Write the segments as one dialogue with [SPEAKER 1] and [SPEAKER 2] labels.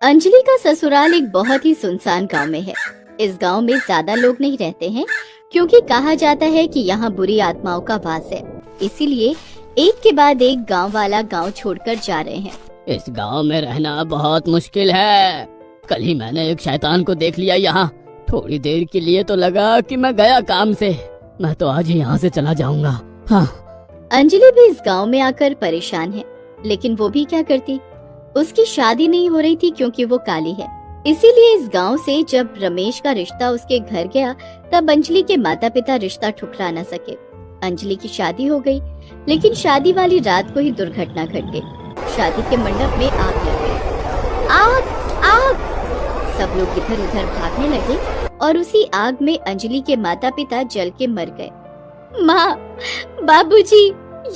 [SPEAKER 1] अंजलि का ससुराल एक बहुत ही सुनसान गांव में है। इस गांव में ज्यादा लोग नहीं रहते हैं क्योंकि कहा जाता है कि यहाँ बुरी आत्माओं का वास है। इसीलिए एक के बाद एक गांव वाला गांव छोड़कर जा रहे हैं।
[SPEAKER 2] इस गांव में रहना बहुत मुश्किल है। कल ही मैंने एक शैतान को देख लिया यहाँ। थोड़ी देर के लिए तो लगा कि मैं गया काम से। मैं तो आज ही यहाँ से चला जाऊंगा। हाँ।
[SPEAKER 1] अंजलि भी इस गांव में आकर परेशान है, लेकिन वो भी क्या करती। उसकी शादी नहीं हो रही थी क्योंकि वो काली है। इसीलिए इस गांव से जब रमेश का रिश्ता उसके घर गया तब अंजलि के माता पिता रिश्ता ठुकरा न सके। अंजलि की शादी हो गई, लेकिन शादी वाली रात को ही दुर्घटना घट गई। शादी के मंडप में आग लग गई। आग आग! सब लोग इधर उधर भागने लगे और उसी आग में अंजलि के माता पिता जल के मर गए। माँ, बाबूजी,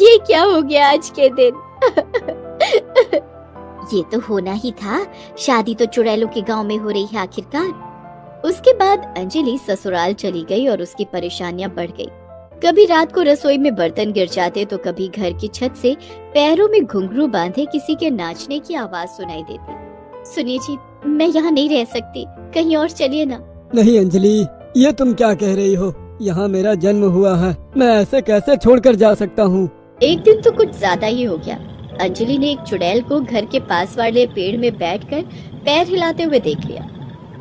[SPEAKER 1] ये क्या हो गया आज के दिन? ये तो होना ही था। शादी तो चुड़ैलों के गांव में हो रही है आखिरकार। उसके बाद अंजलि ससुराल चली गई और उसकी परेशानियां बढ़ गई। कभी रात को रसोई में बर्तन गिर जाते तो कभी घर की छत से पैरों में घुंघरू बांधे किसी के नाचने की आवाज सुनाई देती। सुनिए जी, मैं यहाँ नहीं रह सकती, कहीं और चलिए ना।
[SPEAKER 3] नहीं अंजलि, ये तुम क्या कह रही हो? यहाँ मेरा जन्म हुआ है, मैं ऐसे कैसे छोड़कर जा सकता हूँ?
[SPEAKER 1] एक दिन तो कुछ ज्यादा ही हो गया। अंजलि ने एक चुड़ैल को घर के पास वाले पेड़ में बैठकर पैर हिलाते हुए देख लिया।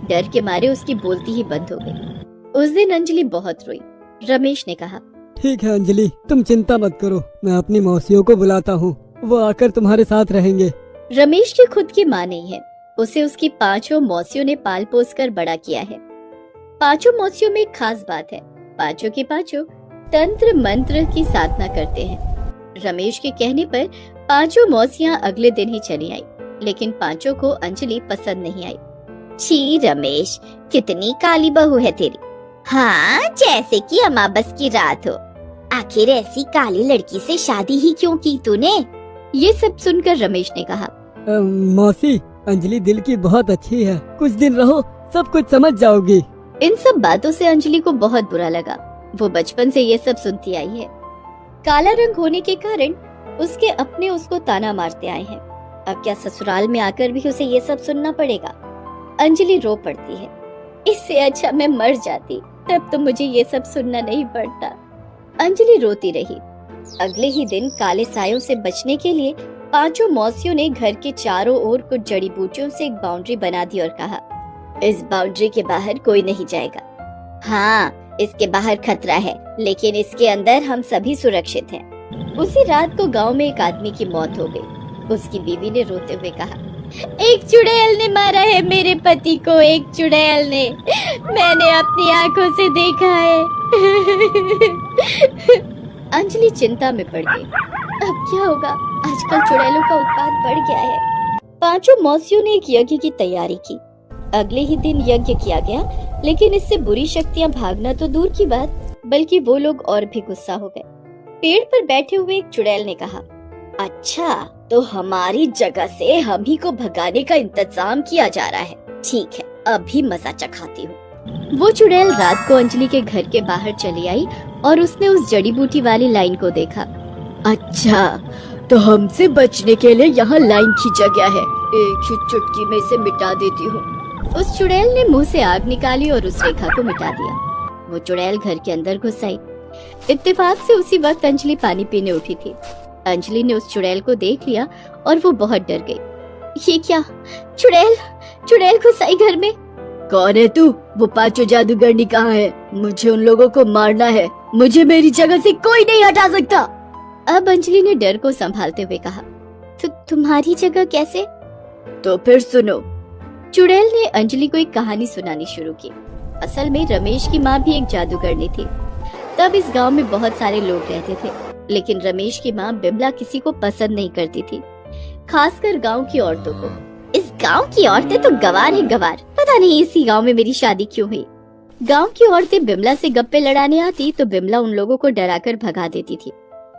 [SPEAKER 1] डर के मारे उसकी बोलती ही बंद हो गई। उस दिन अंजलि बहुत रोई। रमेश ने कहा,
[SPEAKER 3] ठीक है अंजलि, तुम चिंता मत करो, मैं अपनी मौसियों को बुलाता हूँ, वो आकर तुम्हारे साथ रहेंगे।
[SPEAKER 1] रमेश की खुद की माँ नहीं है, उसे उसकी पांचों मौसियों ने पाल पोस कर बड़ा किया है। पांचों मौसियों में एक खास बात है, पांचों के पांचों तंत्र मंत्र की साधना करते हैं। रमेश के कहने पर पांचों मौसियां अगले दिन ही चली आई, लेकिन पांचों को अंजलि पसंद नहीं आई। छी रमेश, कितनी काली बहू है तेरी। हाँ, जैसे कि अमावस की रात हो। आखिर ऐसी काली लड़की से शादी ही क्यों की तूने? ये सब सुनकर रमेश ने कहा,
[SPEAKER 3] मौसी, अंजलि दिल की बहुत अच्छी है, कुछ दिन रहो, सब कुछ समझ जाओगी।
[SPEAKER 1] इन सब बातों से अंजलि को बहुत बुरा लगा। वो बचपन से ये सब सुनती आई है। काला रंग होने के कारण उसके अपने उसको ताना मारते आए हैं। अब क्या ससुराल में आकर भी उसे ये सब सुनना पड़ेगा? अंजलि रो पड़ती है। इससे अच्छा मैं मर जाती, तब तो मुझे ये सब सुनना नहीं पड़ता। अंजलि रोती रही। अगले ही दिन काले सायों से बचने के लिए पांचों मौसियों ने घर के चारों ओर कुछ जड़ी बूटियों से एक बाउंड्री बना दी और कहा, इस बाउंड्री के बाहर कोई नहीं जाएगा। हाँ, इसके बाहर खतरा है, लेकिन इसके अंदर हम सभी सुरक्षित हैं। उसी रात को गांव में एक आदमी की मौत हो गई। उसकी बीवी ने रोते हुए कहा, एक चुड़ैल ने मारा है मेरे पति को, एक चुड़ैल ने, मैंने अपनी आंखों से देखा है। अंजलि चिंता में पड़ गई। अब क्या होगा? आजकल चुड़ैलों का उत्पात बढ़ गया है। पांचों मौसियों ने एक यज्ञ की तैयारी की। अगले ही दिन यज्ञ किया गया, लेकिन इससे बुरी शक्तियां भागना तो दूर की बात, बल्कि वो लोग और भी गुस्सा हो गए। पेड़ पर बैठे हुए एक चुड़ैल ने कहा, अच्छा, तो हमारी जगह से हम ही को भगाने का इंतजाम किया जा रहा है। ठीक है, अभी मजा चखाती हूँ। वो चुड़ैल रात को अंजलि के घर के बाहर चली आई और उसने उस जड़ी बूटी वाली लाइन को देखा। अच्छा, तो हमसे बचने के लिए यहाँ लाइन खींचा गया है, एक ही चुटकी में इसे मिटा देती हूँ। उस चुड़ैल ने मुंह से आग निकाली और उस रेखा को मिटा दिया। वो चुड़ैल घर के अंदर घुस आई। इत्तेफाक से उसी वक्त अंजलि पानी पीने उठी थी। अंजलि ने उस चुड़ैल को देख लिया और वो बहुत डर गई। ये क्या? चुड़ैल घुस आई घर में। कौन है तू? वो पांचों जादूगरनी कहाँ है? मुझे उन लोगों को मारना है, मुझे मेरी जगह से कोई नहीं हटा सकता। अब अंजलि ने डर को संभालते हुए कहा, तुम्हारी जगह कैसे? तो फिर सुनो। चुड़ैल ने अंजलि को एक कहानी सुनानी शुरू की। असल में रमेश की माँ भी एक जादूगरनी थी। तब इस गांव में बहुत सारे लोग रहते थे, लेकिन रमेश की माँ बिमला किसी को पसंद नहीं करती थी, खासकर गांव की औरतों को। इस गांव की औरतें तो गवार है गवार, पता नहीं इसी गांव में मेरी शादी क्यों हुई। गांव की औरतें बिमला से गप्पे लड़ाने आती तो बिमला उन लोगों को डराकर भगा देती थी।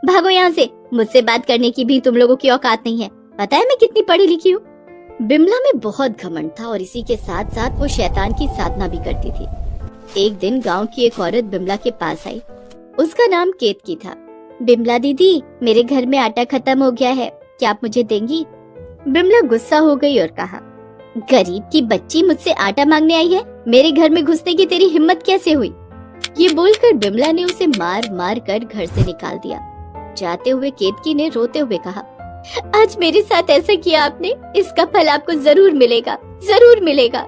[SPEAKER 1] भागो यहाँ से, मुझसे बात करने की भी तुम लोगों की औकात नहीं है, पता है मैं कितनी पढ़ी लिखी हूँ। बिमला में बहुत घमंड था और इसी के साथ साथ वो शैतान की साधना भी करती थी। एक दिन गांव की एक औरत बिमला के पास आई। उसका नाम केतकी था। बिमला दीदी, मेरे घर में आटा खत्म हो गया है, क्या आप मुझे देंगी? बिमला गुस्सा हो गई और कहा, गरीब की बच्ची मुझसे आटा मांगने आई है, मेरे घर में घुसने की तेरी हिम्मत कैसे हुई? ये बोलकर बिमला ने उसे मार मार कर घर से निकाल दिया। जाते हुए केतकी ने रोते हुए कहा, आज मेरे साथ ऐसा किया आपने, इसका फल आपको जरूर मिलेगा, जरूर मिलेगा।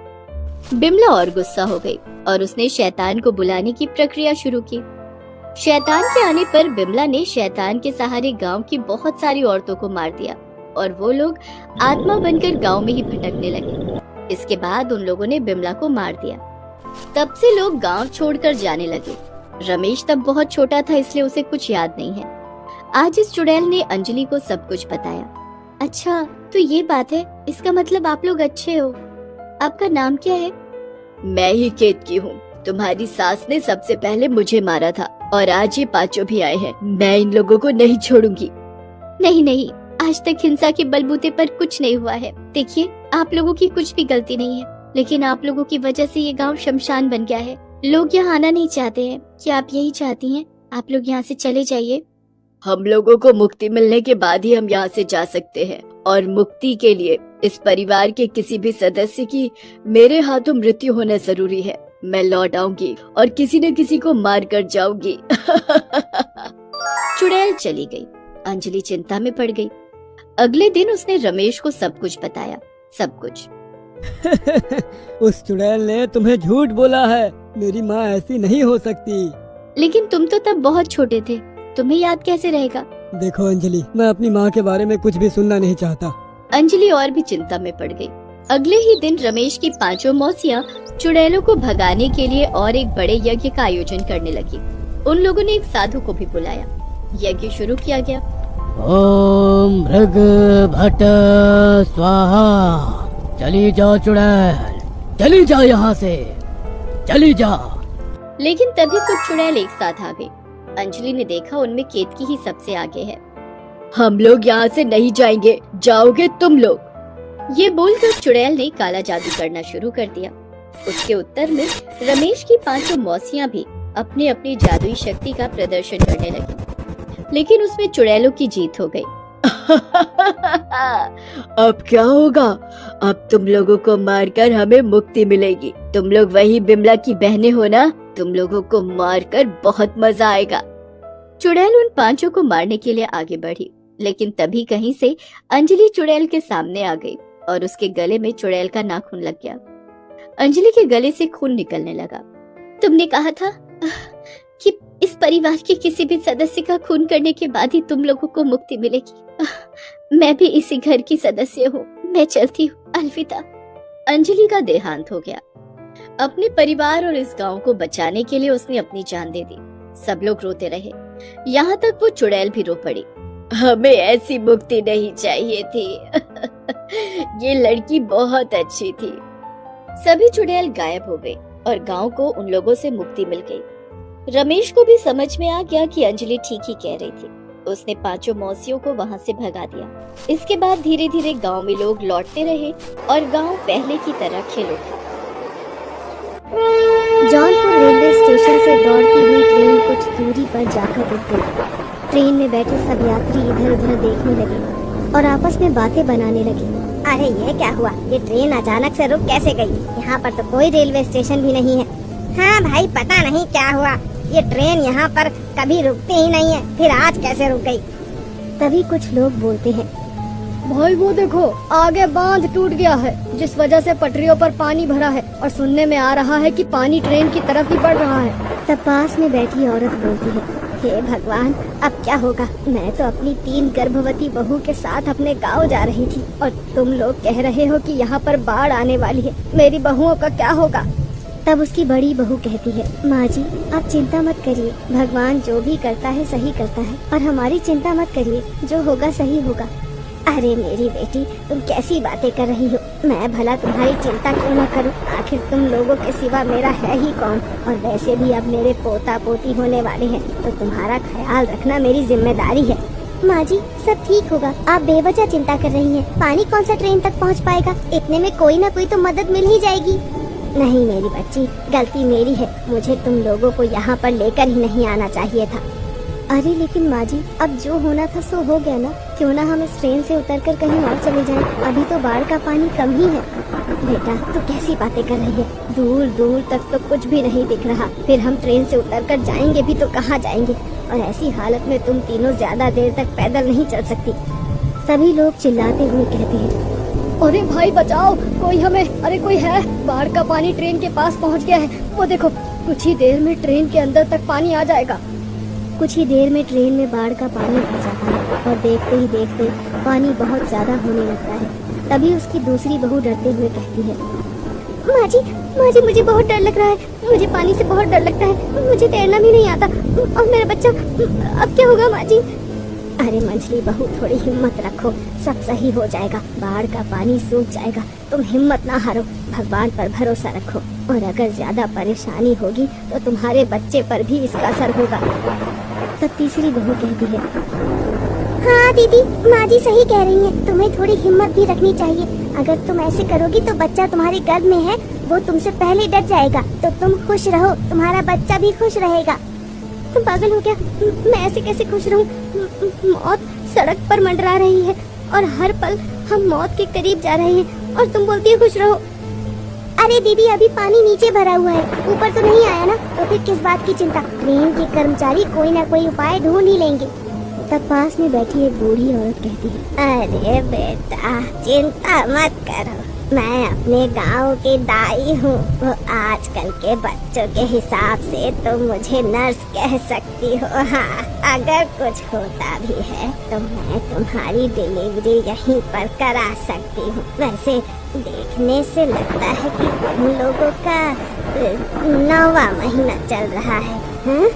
[SPEAKER 1] बिमला और गुस्सा हो गई और उसने शैतान को बुलाने की प्रक्रिया शुरू की। शैतान के आने पर बिमला ने शैतान के सहारे गांव की बहुत सारी औरतों को मार दिया और वो लोग आत्मा बनकर गांव में ही भटकने लगे। इसके बाद उन लोगों ने बिमला को मार दिया। तब से लोग गांव छोड़कर जाने लगे। रमेश तब बहुत छोटा था, इसलिए उसे कुछ याद नहीं है। आज इस चुड़ैल ने अंजलि को सब कुछ बताया। अच्छा, तो ये बात है, इसका मतलब आप लोग अच्छे हो। आपका नाम क्या है? मैं ही केतकी हूँ। तुम्हारी सास ने सबसे पहले मुझे मारा था और आज ये पांचों भी आए हैं। मैं इन लोगों को नहीं छोड़ूंगी। नहीं नहीं, आज तक हिंसा के बलबूते पर कुछ नहीं हुआ है। देखिए, आप लोगों की कुछ भी गलती नहीं है, लेकिन आप लोगों की वजह से ये गांव शमशान बन गया है। लोग यहाँ आना नहीं चाहते हैं। क्या आप यही चाहती हैं? आप लोग यहाँ से चले जाइए। हम लोगों को मुक्ति मिलने के बाद ही हम यहाँ से जा सकते हैं, और मुक्ति के लिए इस परिवार के किसी भी सदस्य की मेरे हाथों मृत्यु होना जरूरी है। मैं लौट आऊंगी और किसी न किसी को मार कर जाऊंगी। चुड़ैल चली गई। अंजलि चिंता में पड़ गई। अगले दिन उसने रमेश को सब कुछ बताया, सब कुछ।
[SPEAKER 3] उस चुड़ैल ने तुम्हें झूठ बोला है। मेरी माँ ऐसी नहीं हो सकती।
[SPEAKER 1] लेकिन तुम तो तब बहुत छोटे थे, तुम्हें याद कैसे रहेगा?
[SPEAKER 3] देखो अंजलि, मैं अपनी माँ के बारे में कुछ भी सुनना नहीं चाहता।
[SPEAKER 1] अंजलि और भी चिंता में पड़ गई। अगले ही दिन रमेश की पांचों मौसियाँ चुड़ैलों को भगाने के लिए और एक बड़े यज्ञ का आयोजन करने लगी। उन लोगों ने एक साधु को भी बुलाया। यज्ञ शुरू किया गया।
[SPEAKER 2] ओम भृग भट स्वाहा। चली जाओ चुड़ैल, चली जाओ यहाँ से, चली जाओ।
[SPEAKER 1] लेकिन तभी कुछ चुड़ैल एक साथ आ गई। अंजलि ने देखा उनमें केतकी ही सबसे आगे है। हम लोग यहाँ से नहीं जाएंगे, जाओगे तुम लोग। ये बोलकर चुड़ैल ने काला जादू करना शुरू कर दिया। उसके उत्तर में रमेश की पांचों मौसियाँ भी अपनी अपनी जादुई शक्ति का प्रदर्शन करने लगी, लेकिन उसमें चुड़ैलों की जीत हो गई। अब क्या होगा? अब तुम लोगों को मारकर हमें मुक्ति मिलेगी। तुम लोग वही बिमला की बहनें हो ना? तुम लोगों को मारकर बहुत मजा आएगा। चुड़ैल उन पांचों को मारने के लिए आगे बढ़ी, लेकिन तभी कहीं से अंजलि चुड़ैल के सामने आ गई और उसके गले में चुड़ैल का नाखून लग गया। अंजलि के गले से खून निकलने लगा। तुमने कहा था कि इस परिवार के किसी भी सदस्य का खून करने के बाद ही तुम लोगों को मुक्ति मिलेगी। मैं भी इसी घर की सदस्य हूँ। मैं चलती हूँ, अलविदा। अंजलि का देहांत हो गया। अपने परिवार और इस गांव को बचाने के लिए उसने अपनी जान दे दी। सब लोग रोते रहे, यहाँ तक वो चुड़ैल भी रो पड़ी। हमें ऐसी मुक्ति नहीं चाहिए थी। ये लड़की बहुत अच्छी थी। सभी चुड़ैल गायब हो गए और गांव को उन लोगों से मुक्ति मिल गई। रमेश को भी समझ में आ गया कि अंजलि ठीक ही कह रही थी। उसने पांचों मौसियों को वहां से भगा दिया। इसके बाद धीरे धीरे गांव में लोग लौटते रहे और गांव पहले की तरह खिल उठा।
[SPEAKER 4] जौनपुर रेलवे स्टेशन से दौड़ती हुई ट्रेन कुछ दूरी पर जाकर रुक गई। ट्रेन में बैठे सब यात्री इधर उधर देखने लगे और आपस में बातें बनाने लगे। अरे ये क्या हुआ? ये ट्रेन अचानक से रुक कैसे गई? यहाँ पर तो कोई रेलवे स्टेशन भी नहीं है। हाँ भाई, पता नहीं क्या हुआ। ये ट्रेन यहाँ पर कभी रुकती ही नहीं है, फिर आज कैसे रुक गई? तभी कुछ लोग बोलते हैं,
[SPEAKER 5] भाई वो देखो, आगे बांध टूट गया है, जिस वजह से पटरियों पर पानी भरा है और सुनने में आ रहा है कि पानी ट्रेन की तरफ ही बढ़ रहा है।
[SPEAKER 4] तब पास में बैठी औरत बोलती है, हे भगवान, अब क्या होगा? मैं तो अपनी 3 गर्भवती बहू के साथ अपने गांव जा रही थी और तुम लोग कह रहे हो कि यहाँ पर बाढ़ आने वाली है। मेरी बहुओं का क्या होगा? तब उसकी बड़ी बहू कहती है, माँ जी आप चिंता मत करिए, भगवान जो भी करता है सही करता है और हमारी चिंता मत करिए, जो होगा सही होगा। अरे मेरी बेटी, तुम कैसी बातें कर रही हो? मैं भला तुम्हारी चिंता क्यों न करूं? आखिर तुम लोगों के सिवा मेरा है ही कौन? और वैसे भी अब मेरे पोता पोती होने वाले हैं, तो तुम्हारा ख्याल रखना मेरी जिम्मेदारी है। माँ जी सब ठीक होगा, आप बेवजह चिंता कर रही हैं। पानी कौन सा ट्रेन तक पहुँच पाएगा? इतने में कोई न कोई तो मदद मिल ही जाएगी। नहीं मेरी बच्ची, गलती मेरी है। मुझे तुम लोगों को यहाँ पर लेकर ही नहीं आना चाहिए था। अरे लेकिन माँ जी, अब जो होना था सो हो गया ना। क्यों ना हम इस ट्रेन से उतरकर कहीं और चले जाएं। अभी तो बाढ़ का पानी कम ही है। बेटा तू कैसी बातें कर रही है? दूर दूर तक तो कुछ भी नहीं दिख रहा। फिर हम ट्रेन से उतरकर जाएंगे भी तो कहाँ जाएंगे? और ऐसी हालत में तुम तीनों ज्यादा देर तक पैदल नहीं चल सकती। सभी लोग चिल्लाते हुए कहते हैं,
[SPEAKER 5] अरे भाई बचाओ, कोई हमें, अरे कोई है? बाढ़ का पानी ट्रेन के पास पहुंच गया है। वो देखो, कुछ ही देर में ट्रेन के अंदर तक पानी आ जाएगा।
[SPEAKER 4] कुछ ही देर में ट्रेन में बाढ़ का पानी भर जाता है और देखते ही देखते पानी बहुत ज्यादा होने लगता है। तभी उसकी दूसरी बहू डरते हुए कहती है, माँ जी मुझे बहुत डर लग रहा है। मुझे पानी से बहुत डर लगता है। मुझे तैरना भी नहीं आता। और मेरा बच्चा, अब क्या होगा माँ जी? अरे मंझली बहू, थोड़ी हिम्मत रखो, सब सही हो जाएगा। बाढ़ का पानी सूख जाएगा। तुम हिम्मत ना हारो, भगवान पर भरोसा रखो। और अगर ज्यादा परेशानी होगी तो तुम्हारे बच्चे पर भी इसका असर होगा। तब तीसरी बहू कहती है, हाँ दीदी, माँ जी सही कह रही हैं। तुम्हें थोड़ी हिम्मत भी रखनी चाहिए। अगर तुम ऐसे करोगी तो बच्चा तुम्हारे गर्भ में है, वो तुमसे पहले डर जाएगा। तो तुम खुश रहो, तुम्हारा बच्चा भी खुश रहेगा। तुम पागल हो क्या? मैं ऐसे कैसे खुश रहूं? मौत सड़क पर मंडरा रही है और हर पल हम मौत के करीब जा रहे हैं और तुम बोलती हो खुश रहो। अरे दीदी, अभी पानी नीचे भरा हुआ है, ऊपर तो नहीं आया ना, तो फिर किस बात की चिंता? ट्रेन के कर्मचारी कोई ना कोई उपाय ढूंढ ही लेंगे। तब पास में बैठी एक बूढ़ी औरत कहती है, अरे बेटा चिंता मत करो, मैं अपने गांव की दाई हूँ। वो आजकल के बच्चों के हिसाब से तो मुझे नर्स कह सकती हो। हाँ, अगर कुछ होता भी है तो मैं तुम्हारी डिलीवरी यहीं पर करा सकती हूँ। वैसे देखने से लगता है कि तुम लोगों का 9वां महीना चल रहा है। हाँ?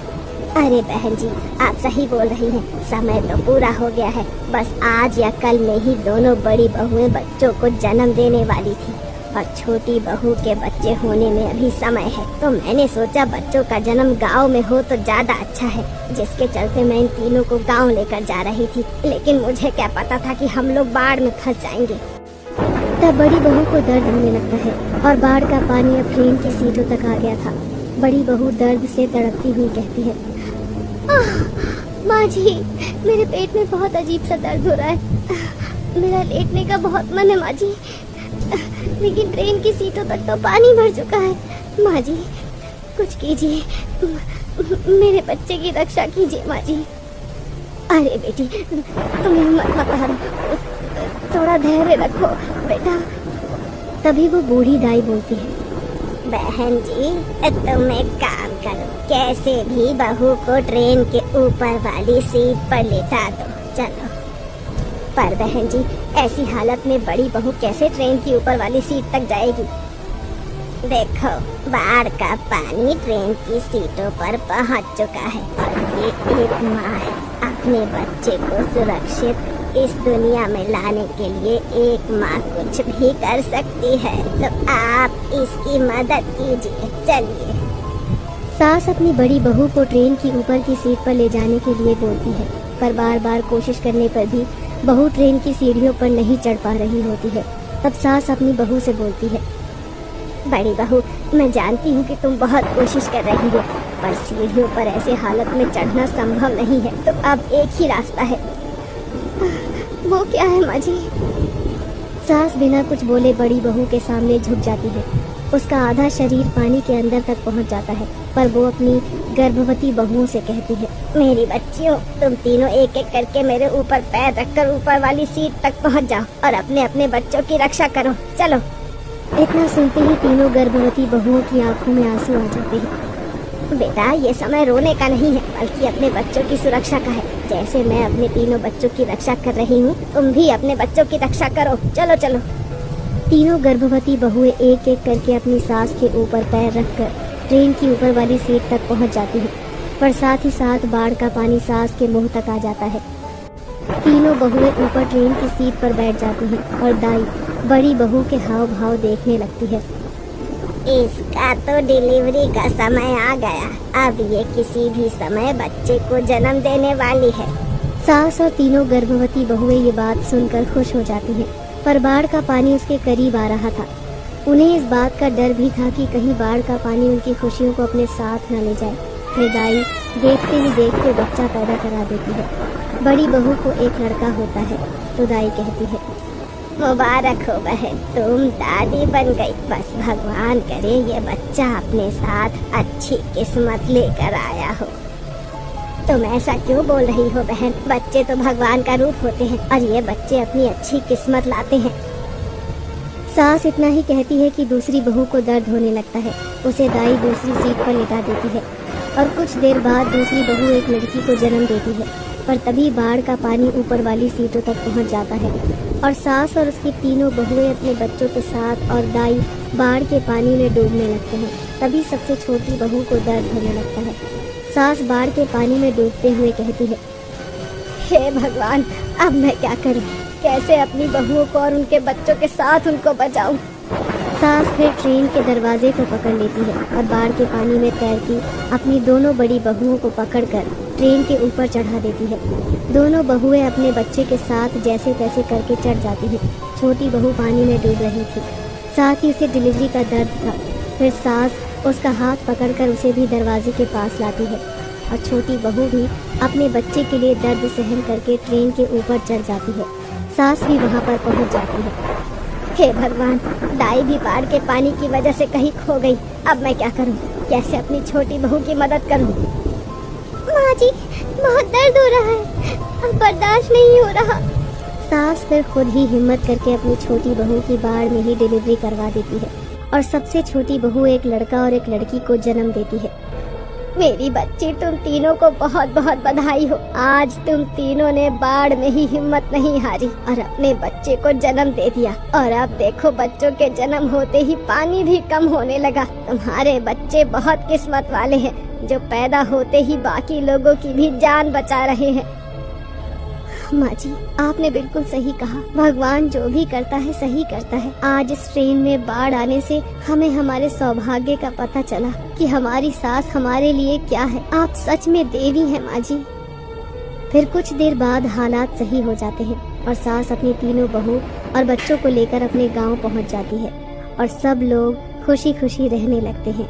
[SPEAKER 4] अरे बहन जी, आप सही बोल रही हैं। समय तो पूरा हो गया है। बस आज या कल में ही दोनों बड़ी बहुएं बच्चों को जन्म देने वाली थी और छोटी बहू के बच्चे होने में अभी समय है। तो मैंने सोचा बच्चों का जन्म गांव में हो तो ज्यादा अच्छा है, जिसके चलते मैं इन तीनों को गांव लेकर जा रही थी। लेकिन मुझे क्या पता था कि हम लोग बाढ़ में फंस जाएंगे। तब बड़ी बहू को दर्द होने लगता है और बाढ़ का पानी अब ट्रेन की सीटों तक आ गया था। बड़ी बहू दर्द से तड़पती हुई कहती है, माँ जी, मेरे पेट में बहुत अजीब सा दर्द हो रहा है। मेरा लेटने का बहुत मन है माँ जी, लेकिन ट्रेन की सीटों तक तो पानी भर चुका है। माँ जी कुछ कीजिए, मेरे बच्चे की रक्षा कीजिए माँ जी। अरे बेटी, तुम हिम्मत मत हारो, थोड़ा धैर्य रखो बेटा। तभी वो बूढ़ी दाई बोलती है, बहन जी तुम एक काम करो, कैसे भी बहू को ट्रेन के ऊपर वाली सीट पर लेटा दो, चलो। पर बहन जी, ऐसी हालत में बड़ी बहू कैसे ट्रेन की ऊपर वाली सीट तक जाएगी? देखो, बाढ़ का पानी ट्रेन की सीटों पर पहुंच चुका है और ये एक माँ है, अपने बच्चे को सुरक्षित इस दुनिया में लाने के लिए एक माँ कुछ भी कर सकती है। तो आप इसकी मदद कीजिए, चलिए। सास अपनी बड़ी बहू को ट्रेन की ऊपर की सीट पर ले जाने के लिए बोलती है, पर बार बार कोशिश करने पर भी बहू ट्रेन की सीढ़ियों पर नहीं चढ़ पा रही होती है। तब सास अपनी बहू से बोलती है, बड़ी बहू, मैं जानती हूँ कि तुम बहुत कोशिश कर रही हो, पर सीढ़ियों पर ऐसे हालत में चढ़ना संभव नहीं है। तो अब एक ही रास्ता है। वो क्या है माँ जी? सास बिना कुछ बोले बड़ी बहू के सामने झुक जाती है। उसका आधा शरीर पानी के अंदर तक पहुंच जाता है, पर वो अपनी गर्भवती बहुओं से कहती है, मेरी बच्चियों, तुम तीनों एक एक करके मेरे ऊपर पैर रखकर ऊपर वाली सीट तक पहुंच जाओ और अपने अपने बच्चों की रक्षा करो, चलो। इतना सुनते ही तीनों गर्भवती बहुओं की आंखों में आंसू आ जाते हैं। बेटा, ये समय रोने का नहीं है, बल्कि अपने बच्चों की सुरक्षा का है। जैसे मैं अपने तीनों बच्चों की रक्षा कर रही हूँ, तुम भी अपने बच्चों की रक्षा करो, चलो चलो। तीनों गर्भवती बहुएं एक एक करके अपनी सास के ऊपर पैर रखकर ट्रेन की ऊपर वाली सीट तक पहुँच जाती है, पर साथ ही साथ बाढ़ का पानी सास के मुंह तक आ जाता है। तीनों बहुएं ऊपर ट्रेन की सीट पर बैठ जाती हैं और दाई बड़ी बहू के हाव भाव देखने लगती है। इसका तो डिलीवरी का समय आ गया, अब ये किसी भी समय बच्चे को जन्म देने वाली है। सास और तीनों गर्भवती बहुएं ये बात सुनकर खुश हो जाती हैं, पर बाढ़ का पानी उसके करीब आ रहा था। उन्हें इस बात का डर भी था कि कहीं बाढ़ का पानी उनकी खुशियों को अपने साथ न ले जाए। फिर दाई देखते ही देखते बच्चा पैदा करा देती है। बड़ी बहू को एक लड़का होता है तो दाई कहती है, मुबारक हो बहन, तुम दादी बन गई। बस भगवान करे ये बच्चा अपने साथ अच्छी किस्मत लेकर आया हो। तुम ऐसा क्यों बोल रही हो बहन? बच्चे तो भगवान का रूप होते हैं और ये बच्चे अपनी अच्छी किस्मत लाते हैं। सास इतना ही कहती है कि दूसरी बहू को दर्द होने लगता है। उसे दाई दूसरी सीट पर लिटा देती है और कुछ देर बाद दूसरी बहू एक लड़की को जन्म देती है। पर तभी बाढ़ का पानी ऊपर वाली सीटों तक पहुंच जाता है और सास और उसकी तीनों बहुएं अपने बच्चों के साथ और दाई बाढ़ के पानी में डूबने लगते हैं। तभी सबसे छोटी बहू को दर्द होने लगता है। सास बाढ़ के पानी में डूबते हुए कहती है, हे भगवान, अब मैं क्या करूं? कैसे अपनी बहुओं को और उनके बच्चों के साथ उनको बचाऊं? सास फिर ट्रेन के दरवाजे को पकड़ लेती है और बाढ़ के पानी में तैरती अपनी दोनों बड़ी बहुओं को पकड़कर ट्रेन के ऊपर चढ़ा देती है। दोनों बहुएं अपने बच्चे के साथ जैसे तैसे करके चढ़ जाती हैं। छोटी बहू पानी में डूब रही थी, साथ ही उसे डिलीवरी का दर्द था। फिर सास उसका हाथ पकड़कर उसे भी दरवाजे के पास लाती है और छोटी बहू भी अपने बच्चे के लिए दर्द सहन करके ट्रेन के ऊपर चढ़ जाती है। सास भी वहाँ पर पहुँच जाती है। हे भगवान, दाई भी बाढ़ के पानी की वजह से कहीं खो गई। अब मैं क्या करूं? कैसे अपनी छोटी बहू की मदद करूं? माँ जी, बहुत दर्द हो रहा है, अब बर्दाश्त नहीं हो रहा। सास फिर खुद ही हिम्मत करके अपनी छोटी बहू की बाढ़ में ही डिलीवरी करवा देती है और सबसे छोटी बहू एक लड़का और एक लड़की को जन्म देती है। मेरी बच्ची, तुम तीनों को बहुत बहुत बधाई हो। आज तुम तीनों ने बाढ़ में ही हिम्मत नहीं हारी और अपने बच्चे को जन्म दे दिया। और अब देखो, बच्चों के जन्म होते ही पानी भी कम होने लगा। तुम्हारे बच्चे बहुत किस्मत वाले हैं जो पैदा होते ही बाकी लोगों की भी जान बचा रहे हैं। माँ जी, आपने बिल्कुल सही कहा। भगवान जो भी करता है सही करता है। आज इस ट्रेन में बाढ़ आने से हमें हमारे सौभाग्य का पता चला कि हमारी सास हमारे लिए क्या है। आप सच में देवी हैं माँ जी। फिर कुछ देर बाद हालात सही हो जाते हैं और सास अपनी तीनों बहू और बच्चों को लेकर अपने गांव पहुंच जाती है और सब लोग खुशी खुशी रहने लगते हैं।